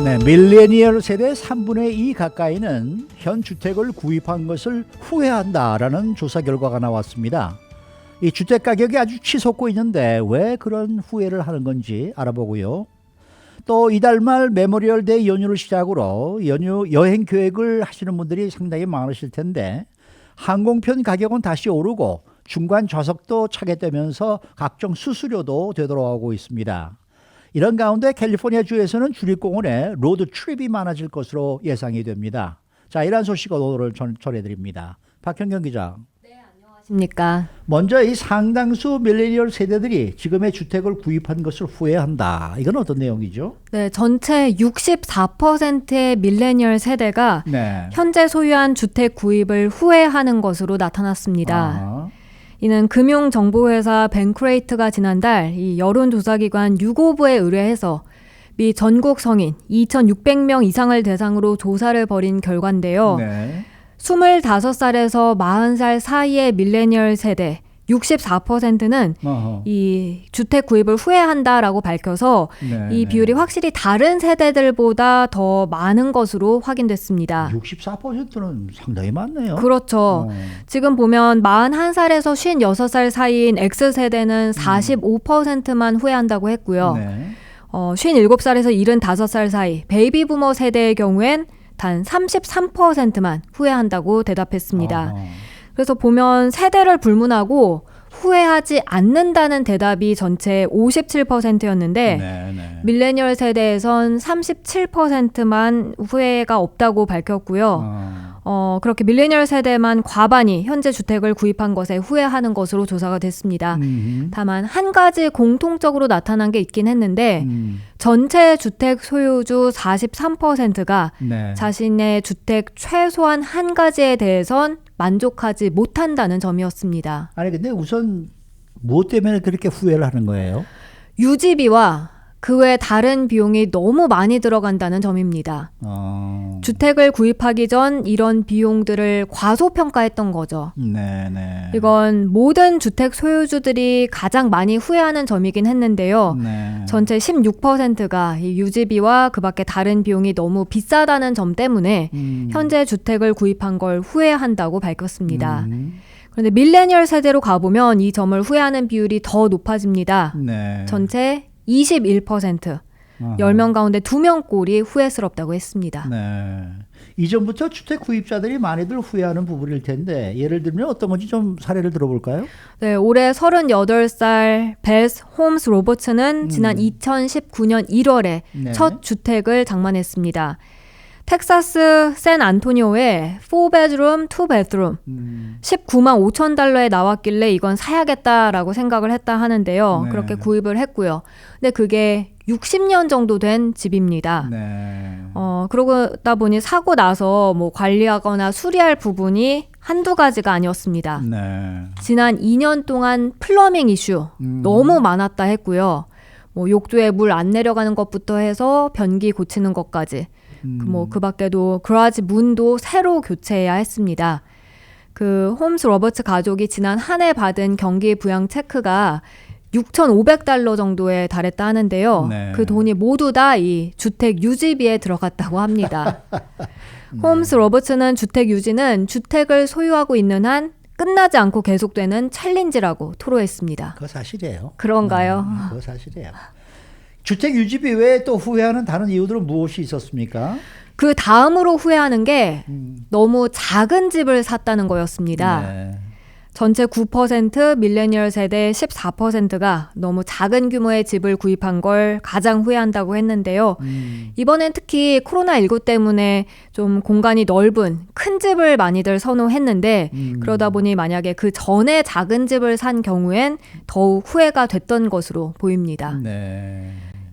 네, 밀레니얼 세대 3분의 2 가까이는 현 주택을 구입한 것을 후회한다라는 조사 결과가 나왔습니다. 이 주택 가격이 아주 치솟고 있는데 왜 그런 후회를 하는 건지 알아보고요. 또 이달 말 메모리얼 데이 연휴를 시작으로 여행 계획을 하시는 분들이 상당히 많으실 텐데 항공편 가격은 다시 오르고 중간 좌석도 차게 되면서 각종 수수료도 되돌아오고 있습니다. 이런 가운데 캘리포니아주에서는 주립공원에 로드 트립이 많아질 것으로 예상이 됩니다. 자, 이러한 소식을 오늘 전해드립니다. 박현경 기자. 네, 안녕하십니까. 먼저 이 상당수 밀레니얼 세대들이 지금의 주택을 구입한 것을 후회한다. 이건 어떤 내용이죠? 네, 전체 64%의 밀레니얼 세대가 네. 현재 소유한 주택 구입을 후회하는 것으로 나타났습니다. 아. 이는 금융정보회사 뱅크레이트가 지난달 이 여론조사기관 유고브에 의뢰해서 미 전국 성인 2,600명 이상을 대상으로 조사를 벌인 결과인데요. 네. 25살에서 40살 사이의 밀레니얼 세대 64%는 이 주택 구입을 후회한다라고 밝혀서 이 비율이 확실히 다른 세대들보다 더 많은 것으로 확인됐습니다. 64%는 상당히 많네요. 그렇죠. 지금 보면 41살에서 56살 사이인 X세대는 45%만 후회한다고 했고요. 네. 57살에서 75살 사이 베이비 부머 세대의 경우엔 단 33%만 후회한다고 대답했습니다. 그래서 보면 세대를 불문하고 후회하지 않는다는 대답이 전체 57%였는데 밀레니얼 세대에선 37%만 후회가 없다고 밝혔고요. 그렇게 밀레니얼 세대만 과반이 현재 주택을 구입한 것에 후회하는 것으로 조사가 됐습니다. 다만 한 가지 공통적으로 나타난 게 있긴 했는데 전체 주택 소유주 43%가 자신의 주택 최소한 한 가지에 대해선 만족하지 못한다는 점이었습니다. 아니 근데 우선 무엇 때문에 그렇게 후회를 하는 거예요? 유지비와 그 외 다른 비용이 너무 많이 들어간다는 점입니다. 주택을 구입하기 전 이런 비용들을 과소평가했던 거죠. 네네. 이건 모든 주택 소유주들이 가장 많이 후회하는 점이긴 했는데요. 전체 16%가 이 유지비와 그 밖에 다른 비용이 너무 비싸다는 점 때문에 현재 주택을 구입한 걸 후회한다고 밝혔습니다. 그런데 밀레니얼 세대로 가보면 이 점을 후회하는 비율이 더 높아집니다. 전체 21%, 10명 가운데 2명꼴이 후회스럽다고 했습니다. 네. 이전부터 주택 구입자들이 많이들 후회하는 부분일 텐데 예를 들면 어떤 건지 좀 사례를 들어볼까요? 네, 올해 38살 베스 홈스 로버츠는 지난 2019년 1월에 첫 주택을 장만했습니다. 텍사스 샌안토니오에 4bedroom, 2bedroom 19만 5천 달러에 나왔길래 이건 사야겠다라고 생각을 했다 하는데요. 그렇게 구입을 했고요. 근데 그게 60년 정도 된 집입니다. 그러다 보니 사고 나서 뭐 관리하거나 수리할 부분이 한두 가지가 아니었습니다. 지난 2년 동안 플러밍 이슈 너무 많았다 했고요. 뭐 욕조에 물 안 내려가는 것부터 해서 변기 고치는 것까지 그 밖에도 그라지 문도 새로 교체해야 했습니다. 그 홈스 로버츠 가족이 지난 한 해 받은 경기 부양 체크가 6,500달러 정도에 달했다 하는데요. 그 돈이 모두 다 이 주택 유지비에 들어갔다고 합니다. 홈스 로버츠는 주택 유지는 주택을 소유하고 있는 한 끝나지 않고 계속되는 챌린지라고 토로했습니다. 그거 사실이에요. 그런가요? 그거 사실이에요. 주택 유지비 외에 또 후회하는 다른 이유들은 무엇이 있었습니까? 그 다음으로 후회하는 게 너무 작은 집을 샀다는 거였습니다. 전체 9%, 밀레니얼 세대 14%가 너무 작은 규모의 집을 구입한 걸 가장 후회한다고 했는데요. 이번엔 특히 코로나19 때문에 좀 공간이 넓은 큰 집을 많이들 선호했는데 그러다 보니 만약에 그 전에 작은 집을 산 경우엔 더욱 후회가 됐던 것으로 보입니다.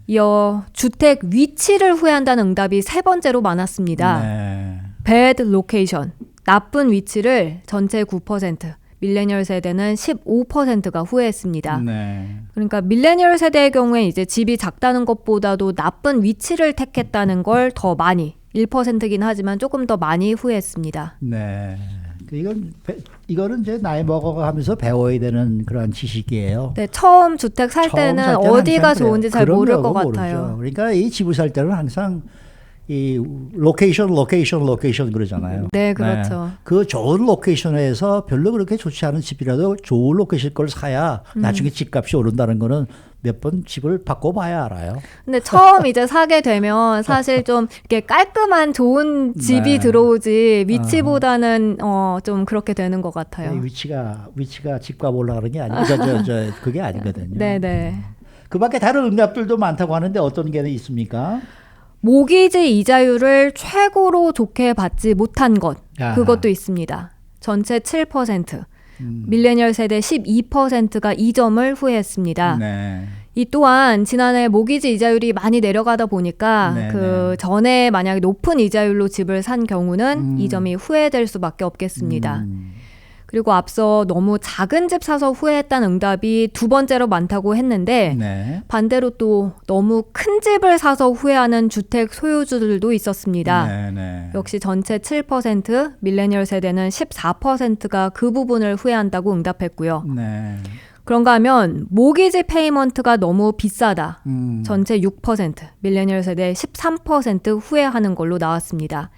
이어 주택 위치를 후회한다는 응답이 세 번째로 많았습니다. bad location, 나쁜 위치를 전체 9%, 밀레니얼 세대는 15%가 후회했습니다. 그러니까 밀레니얼 세대의 경우에 이제 집이 작다는 것보다도 나쁜 위치를 택했다는 걸 더 많이 1%긴 하지만 조금 더 많이 후회했습니다. 이거는 이제 나이 먹어가면서 배워야 되는 그런 지식이에요. 네, 처음 주택 살 때는 어디가 좋은지 잘 모를 것 같아요. 그러니까 이 집을 살 때는 항상 이 로케이션 그러잖아요. 네, 그렇죠. 네. 그 좋은 로케이션에서 별로 그렇게 좋지 않은 집이라도 좋은 로케이션 걸 사야 나중에 집값이 오른다는 거는 몇 번 집을 바꿔봐야 알아요. 근데 처음 이제 사게 되면 사실 좀 이렇게 깔끔한 좋은 집이 네. 들어오지 위치보다는 좀 그렇게 되는 것 같아요. 위치가 집값 올라가는 게 아니고 그게 아니거든요. 네네. 그 밖에 다른 응답들도 많다고 하는데 어떤 게 있습니까? 모기지 이자율을 최고로 좋게 받지 못한 것, 아하. 그것도 있습니다. 전체 7%, 밀레니얼 세대 12%가 이 점을 후회했습니다. 네. 이 또한 지난해 모기지 이자율이 많이 내려가다 보니까 네네. 그 전에 만약에 높은 이자율로 집을 산 경우는 이 점이 후회될 수밖에 없겠습니다. 그리고 앞서 너무 작은 집 사서 후회했다는 응답이 두 번째로 많다고 했는데 네. 반대로 또 너무 큰 집을 사서 후회하는 주택 소유주들도 있었습니다. 네. 역시 전체 7%, 밀레니얼 세대는 14%가 그 부분을 후회한다고 응답했고요. 네. 그런가 하면 모기지 페이먼트가 너무 비싸다. 전체 6%, 밀레니얼 세대 13% 후회하는 걸로 나왔습니다.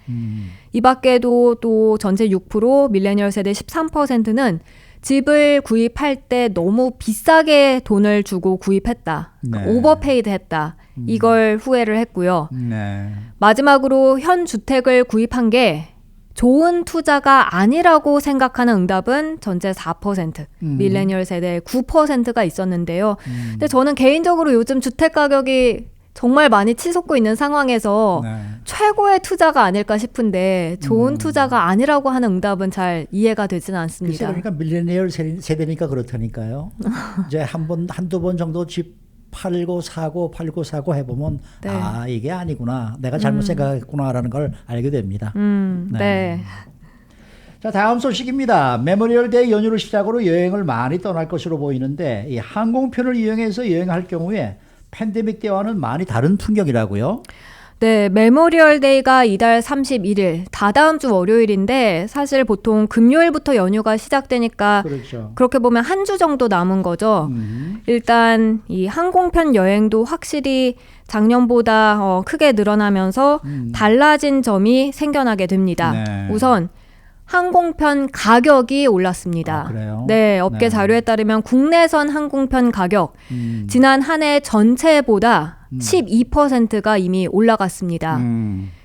이 밖에도 또 전체 6%, 밀레니얼 세대 13%는 집을 구입할 때 너무 비싸게 돈을 주고 구입했다. 네. 오버페이드 했다. 이걸 후회를 했고요. 네. 마지막으로 현 주택을 구입한 게 좋은 투자가 아니라고 생각하는 응답은 전체 4%, 밀레니얼 세대 9%가 있었는데요. 근데 저는 개인적으로 요즘 주택 가격이 정말 많이 치솟고 있는 상황에서 네. 최고의 투자가 아닐까 싶은데 좋은 투자가 아니라고 하는 응답은 잘 이해가 되지는 않습니다. 그러니까 밀레니얼 세대니까 그렇다니까요. 이제 한두 번 정도 집 팔고 사고 해보면 네. 아 이게 아니구나 내가 잘못 생각했구나라는 걸 알게 됩니다. 네. 자 다음 소식입니다. 메모리얼 데이 연휴를 시작으로 여행을 많이 떠날 것으로 보이는데 이 항공편을 이용해서 여행할 경우에 팬데믹 때와는 많이 다른 풍경이라고요. 네, 메모리얼 데이가 이달 31일, 다다음 주 월요일인데 사실 보통 금요일부터 연휴가 시작되니까 그렇죠. 그렇게 보면 한 주 정도 남은 거죠. 일단 이 항공편 여행도 확실히 작년보다 크게 늘어나면서 달라진 점이 생겨나게 됩니다. 네. 우선 항공편 가격이 올랐습니다. 아, 그래요? 네, 업계 네. 자료에 따르면 국내선 항공편 가격 지난 한 해 전체보다 12%가 이미 올라갔습니다.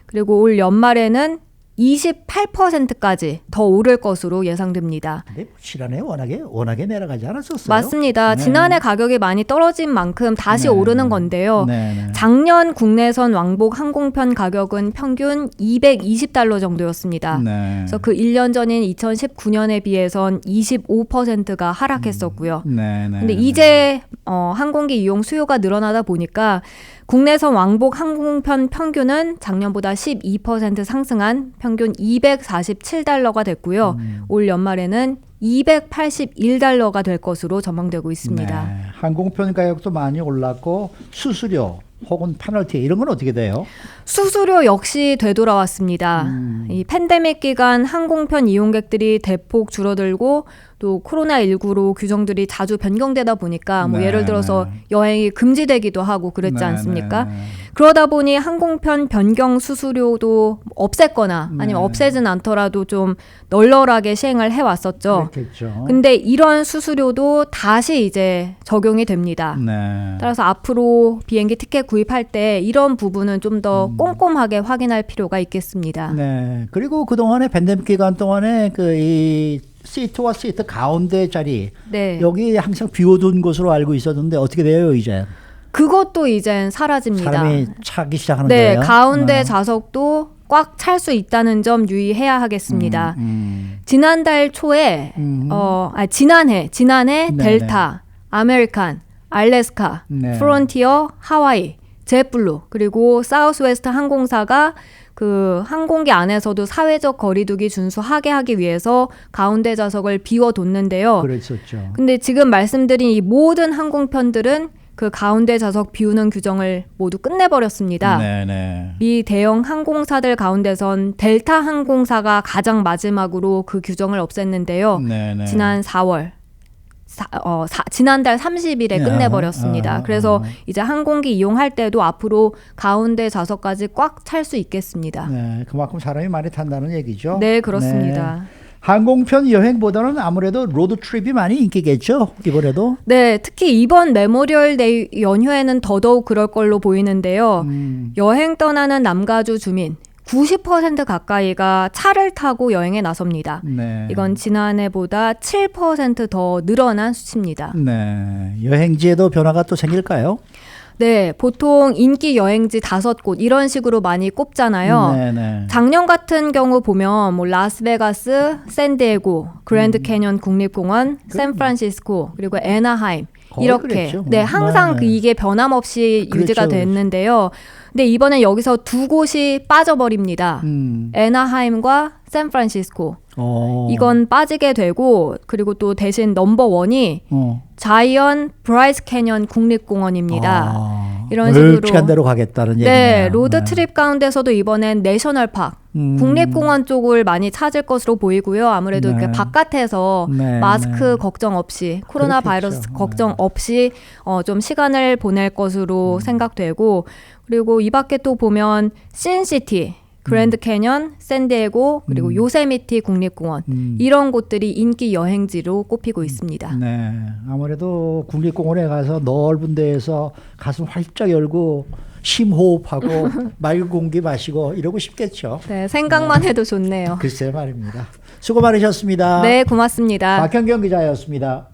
그리고 올 연말에는 28%까지 더 오를 것으로 예상됩니다. 근데 지난해 워낙에 내려가지 않았었어요. 맞습니다. 네. 지난해 가격이 많이 떨어진 만큼 다시 네. 오르는 건데요. 네. 작년 국내선 왕복 항공편 가격은 평균 $220 정도였습니다. 네. 그래서 그 1년 전인 2019년에 비해선 25%가 하락했었고요. 네. 근데 이제 항공기 이용 수요가 늘어나다 보니까 국내선 왕복 항공편 평균은 작년보다 12% 상승한 평균 $247가 됐고요. 올 연말에는 $281가 될 것으로 전망되고 있습니다. 네. 항공편 가격도 많이 올랐고 수수료 혹은 페널티 이런 건 어떻게 돼요? 수수료 역시 되돌아왔습니다. 이 팬데믹 기간 항공편 이용객들이 대폭 줄어들고 또 코로나19로 규정들이 자주 변경되다 보니까 뭐 네, 예를 들어서 네. 여행이 금지되기도 하고 그랬지 네, 않습니까? 네. 그러다 보니 항공편 변경 수수료도 없앴거나 아니면 네. 없애진 않더라도 좀 널널하게 시행을 해왔었죠. 그렇겠죠. 근데 이런 수수료도 다시 이제 적용이 됩니다. 네. 따라서 앞으로 비행기 티켓 구입할 때 이런 부분은 좀 더 꼼꼼하게 확인할 필요가 있겠습니다. 네. 그리고 그동안에 팬데믹 기간 동안에 이 시트와 시트 가운데 자리 네. 여기 항상 비워둔 것으로 알고 있었는데 어떻게 돼요 이제? 그것도 이젠 사라집니다. 사람이 차기 시작하는 네, 거예요? 가운데 네. 좌석도 꽉 찰 수 있다는 점 유의해야 하겠습니다. 지난달 초에 지난해 네네. 델타, 아메리칸, 알래스카, 네. 프론티어, 하와이, 젯블루 그리고 사우스웨스트 항공사가 그 항공기 안에서도 사회적 거리두기 준수하게 하기 위해서 가운데 좌석을 비워뒀는데요. 그랬었죠. 근데 지금 말씀드린 이 모든 항공편들은 그 가운데 좌석 비우는 규정을 모두 끝내버렸습니다. 네네. 미 대형 항공사들 가운데선 델타 항공사가 가장 마지막으로 그 규정을 없앴는데요. 네네. 지난 4월 지난달 30일에 끝내버렸습니다. 아, 그래서 이제 항공기 이용할 때도 앞으로 가운데 좌석까지 꽉 찰 수 있겠습니다. 네, 그만큼 사람이 많이 탄다는 얘기죠. 네, 그렇습니다. 네. 항공편 여행보다는 아무래도 로드트립이 많이 인기겠죠, 이번에도. 네, 특히 이번 메모리얼 데이 연휴에는 더더욱 그럴 걸로 보이는데요. 여행 떠나는 남가주 주민 90% 가까이가 차를 타고 여행에 나섭니다. 네. 이건 지난해보다 7% 더 늘어난 수치입니다. 네, 여행지에도 변화가 또 생길까요? 네, 보통 인기 여행지 5곳 이런 식으로 많이 꼽잖아요. 네. 작년 같은 경우 보면 뭐 라스베가스, 샌디에고, 그랜드 캐년 국립공원, 샌프란시스코, 그리고 애나하임 이렇게 그랬죠. 네, 항상 네. 이게 변함없이 그렇죠, 유지가 됐는데요. 근데 이번엔 여기서 두 곳이 빠져버립니다. 애나하임과 샌프란시스코. 이건 빠지게 되고 그리고 또 대신 넘버원이 자이언 브라이스 캐년 국립공원입니다. 이런 식으로 멀찍한 데로 가겠다는 얘기네요. 네, 로드 트립 가운데서도 이번엔 내셔널파크 국립공원 쪽을 많이 찾을 것으로 보이고요. 아무래도 네. 이렇게 바깥에서 네, 마스크 네. 걱정 없이 코로나 그렇겠죠. 바이러스 걱정 없이 좀 시간을 보낼 것으로 생각되고 그리고 이 밖에 또 보면 신시티 그랜드 캐년, 샌디에고 그리고 요세미티 국립공원 이런 곳들이 인기 여행지로 꼽히고 있습니다. 네, 아무래도 국립공원에 가서 넓은 데에서 가슴 활짝 열고 심호흡하고 맑은 공기 마시고 이러고 싶겠죠. 네, 생각만 해도 좋네요. 글쎄 말입니다. 수고 많으셨습니다. 네, 고맙습니다. 박현경 기자였습니다.